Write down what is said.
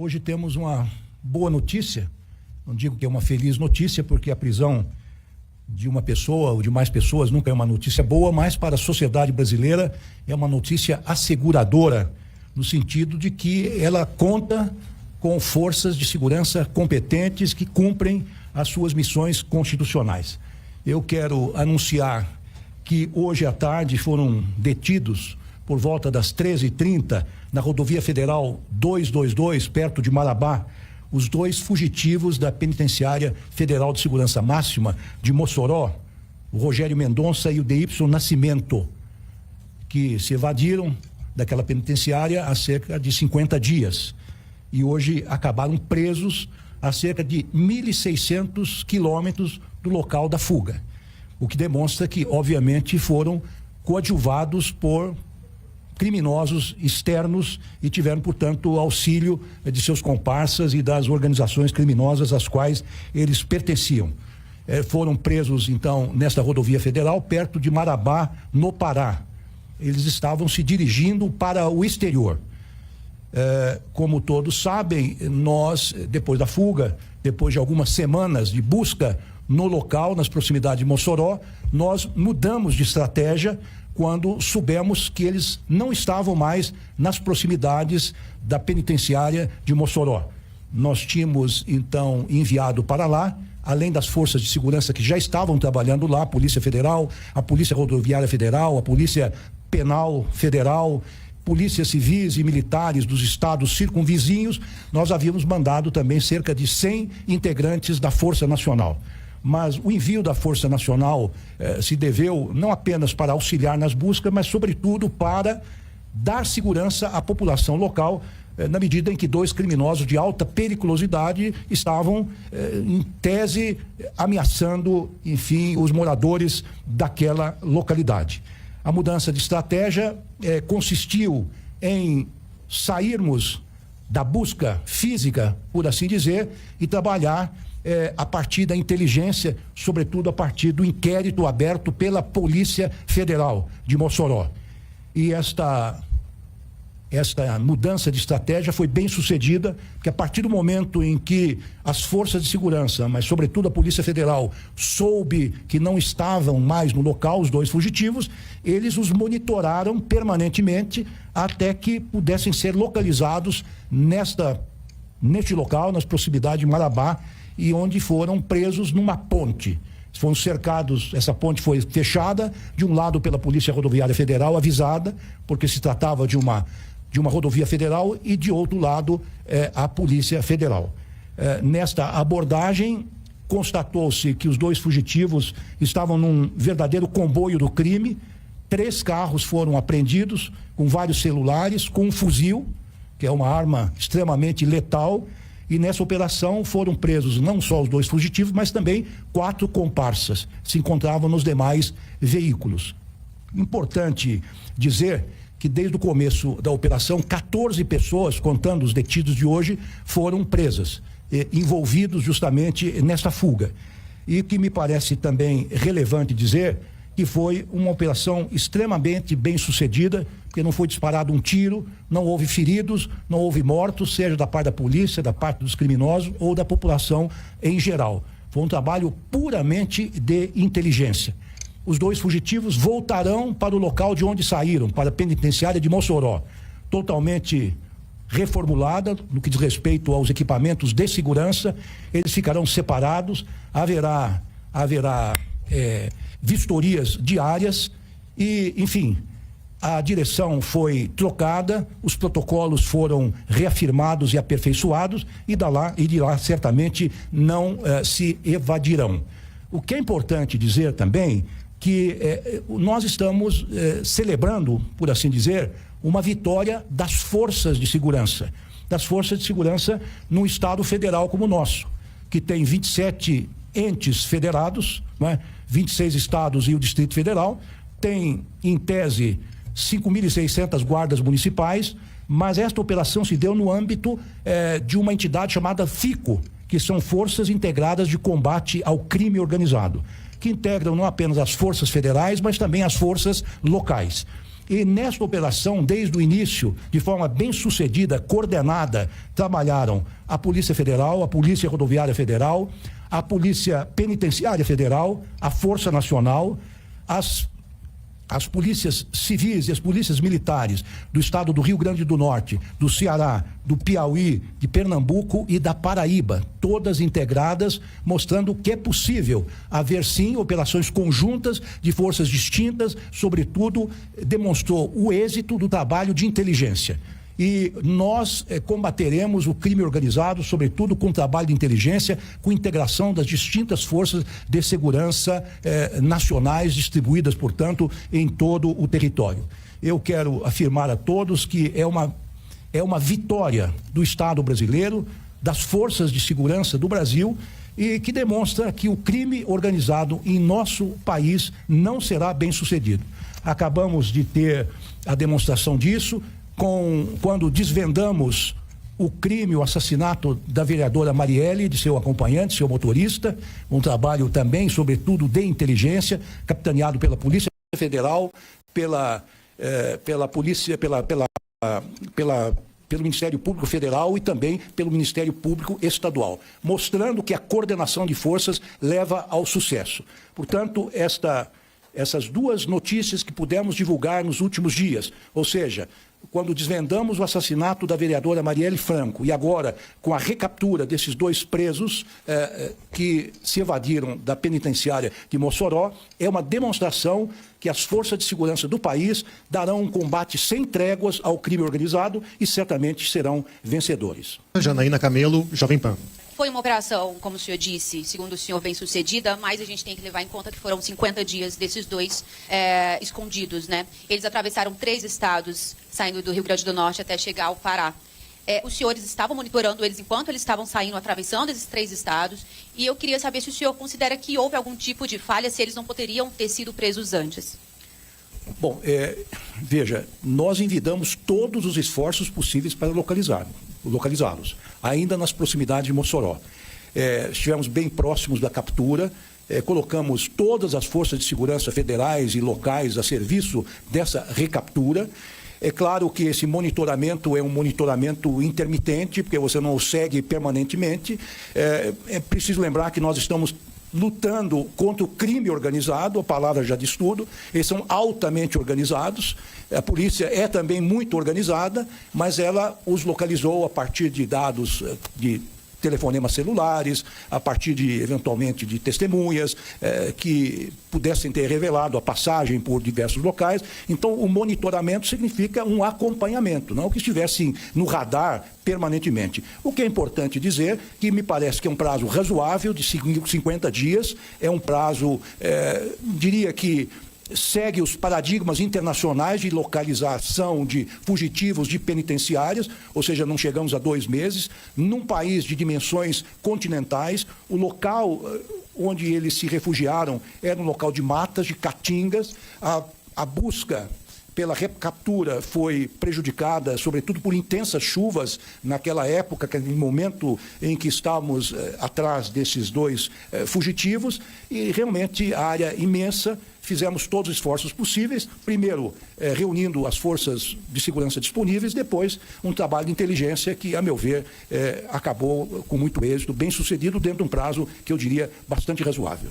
Hoje temos uma boa notícia, não digo que é uma feliz notícia, porque a prisão de uma pessoa ou de mais pessoas nunca é uma notícia boa, mas para a sociedade brasileira é uma notícia asseguradora, no sentido de que ela conta com forças de segurança competentes que cumprem as suas missões constitucionais. Eu quero anunciar que hoje à tarde foram detidos por volta das 13h30 na rodovia federal 222, perto de Marabá, os dois fugitivos da Penitenciária Federal de Segurança Máxima de Mossoró, o Rogério Mendonça e o D.Y. Nascimento, que se evadiram daquela penitenciária há cerca de 50 dias e hoje acabaram presos a cerca de 1.600 quilômetros do local da fuga, o que demonstra que, obviamente, foram coadjuvados por criminosos externos e tiveram, portanto, auxílio de seus comparsas e das organizações criminosas às quais eles pertenciam. Foram presos, então, nesta rodovia federal, perto de Marabá, no Pará. Eles estavam se dirigindo para o exterior. Como todos sabem, nós, depois da fuga, depois de algumas semanas de busca no local, nas proximidades de Mossoró, nós mudamos de estratégia quando soubemos que eles não estavam mais nas proximidades da penitenciária de Mossoró. Nós tínhamos, então, enviado para lá, além das forças de segurança que já estavam trabalhando lá, a Polícia Federal, a Polícia Rodoviária Federal, a Polícia Penal Federal, polícias civis e militares dos estados circunvizinhos, nós havíamos mandado também cerca de 100 integrantes da Força Nacional. Mas o envio da Força Nacional se deveu não apenas para auxiliar nas buscas, mas sobretudo para dar segurança à população local, na medida em que dois criminosos de alta periculosidade estavam, em tese, ameaçando, enfim, os moradores daquela localidade. A mudança de estratégia consistiu em sairmos da busca física, por assim dizer, e trabalhar a partir da inteligência, sobretudo a partir do inquérito aberto pela Polícia Federal de Mossoró. E esta mudança de estratégia foi bem sucedida, porque a partir do momento em que as forças de segurança, mas sobretudo a Polícia Federal, soube que não estavam mais no local os dois fugitivos, eles os monitoraram permanentemente até que pudessem ser localizados neste local, nas proximidades de Marabá, e onde foram presos numa ponte. Foram cercados, essa ponte foi fechada, de um lado pela Polícia Rodoviária Federal, avisada, porque se tratava de uma rodovia federal, e de outro lado a Polícia Federal. Nesta abordagem, constatou-se que os dois fugitivos estavam num verdadeiro comboio do crime. 3 carros foram apreendidos, com vários celulares, com um fuzil, que é uma arma extremamente letal. E nessa operação foram presos não só os 2 fugitivos, mas também 4 comparsas que se encontravam nos demais veículos. Importante dizer que desde o começo da operação, 14 pessoas, contando os detidos de hoje, foram presas, envolvidos justamente nessa fuga. E o que me parece também relevante dizer que foi uma operação extremamente bem sucedida, porque não foi disparado um tiro, não houve feridos, não houve mortos, seja da parte da polícia, da parte dos criminosos ou da população em geral. Foi um trabalho puramente de inteligência. Os 2 fugitivos voltarão para o local de onde saíram, para a penitenciária de Mossoró, totalmente reformulada no que diz respeito aos equipamentos de segurança. Eles ficarão separados, haverá vistorias diárias e, enfim, a direção foi trocada, os protocolos foram reafirmados e aperfeiçoados, e de lá certamente não se evadirão. O que é importante dizer também que nós estamos celebrando, por assim dizer, uma vitória das forças de segurança num estado federal como o nosso, que tem 27 entes federados, não é? 26 estados e o Distrito Federal, tem, em tese, 5.600 guardas municipais, mas esta operação se deu no âmbito de uma entidade chamada FICO, que são Forças Integradas de Combate ao Crime Organizado, que integram não apenas as forças federais, mas também as forças locais. E nesta operação, desde o início, de forma bem sucedida, coordenada, trabalharam a Polícia Federal, a Polícia Rodoviária Federal, a Polícia Penitenciária Federal, a Força Nacional, as polícias civis e as polícias militares do estado do Rio Grande do Norte, do Ceará, do Piauí, de Pernambuco e da Paraíba, todas integradas, mostrando que é possível haver sim operações conjuntas de forças distintas, sobretudo demonstrou o êxito do trabalho de inteligência. E nós combateremos o crime organizado, sobretudo com trabalho de inteligência, com integração das distintas forças de segurança nacionais, distribuídas, portanto, em todo o território. Eu quero afirmar a todos que é uma vitória do Estado brasileiro, das forças de segurança do Brasil, e que demonstra que o crime organizado em nosso país não será bem sucedido. Acabamos de ter a demonstração disso, quando desvendamos o crime, o assassinato da vereadora Marielle, de seu acompanhante, seu motorista, um trabalho também, sobretudo, de inteligência, capitaneado pela Polícia Federal, pelo Ministério Público Federal e também pelo Ministério Público Estadual, mostrando que a coordenação de forças leva ao sucesso. Portanto, essas duas notícias que pudemos divulgar nos últimos dias, ou seja, quando desvendamos o assassinato da vereadora Marielle Franco e agora com a recaptura desses dois presos que se evadiram da penitenciária de Mossoró, é uma demonstração que as forças de segurança do país darão um combate sem tréguas ao crime organizado e certamente serão vencedores. Janaína Camelo, Jovem Pan. Foi uma operação, como o senhor disse, segundo o senhor, bem sucedida, mas a gente tem que levar em conta que foram 50 dias desses dois escondidos, né? Eles atravessaram 3 estados, saindo do Rio Grande do Norte até chegar ao Pará. Os senhores estavam monitorando eles enquanto eles estavam saindo, atravessando esses 3 estados, e eu queria saber se o senhor considera que houve algum tipo de falha, se eles não poderiam ter sido presos antes. Bom, veja, nós envidamos todos os esforços possíveis para localizá-los, ainda nas proximidades de Mossoró. Estivemos bem próximos da captura, colocamos todas as forças de segurança federais e locais a serviço dessa recaptura. É claro que esse monitoramento é um monitoramento intermitente, porque você não o segue permanentemente. É preciso lembrar que nós estamos lutando contra o crime organizado, a palavra já diz tudo, eles são altamente organizados, a polícia é também muito organizada, mas ela os localizou a partir de dados de telefonemas celulares, a partir de, eventualmente, de testemunhas que pudessem ter revelado a passagem por diversos locais. Então, o monitoramento significa um acompanhamento, não que estivesse no radar permanentemente. O que é importante dizer que me parece que é um prazo razoável de 50 dias, é um prazo, diria que segue os paradigmas internacionais de localização de fugitivos de penitenciárias, ou seja, não chegamos a 2 meses, num país de dimensões continentais. O local onde eles se refugiaram era um local de matas, de caatingas. A busca pela recaptura foi prejudicada, sobretudo por intensas chuvas naquela época, no momento em que estávamos atrás desses 2 fugitivos, e realmente a área imensa. Fizemos todos os esforços possíveis, primeiro reunindo as forças de segurança disponíveis, depois um trabalho de inteligência que, a meu ver, acabou com muito êxito, bem sucedido, dentro de um prazo que eu diria bastante razoável.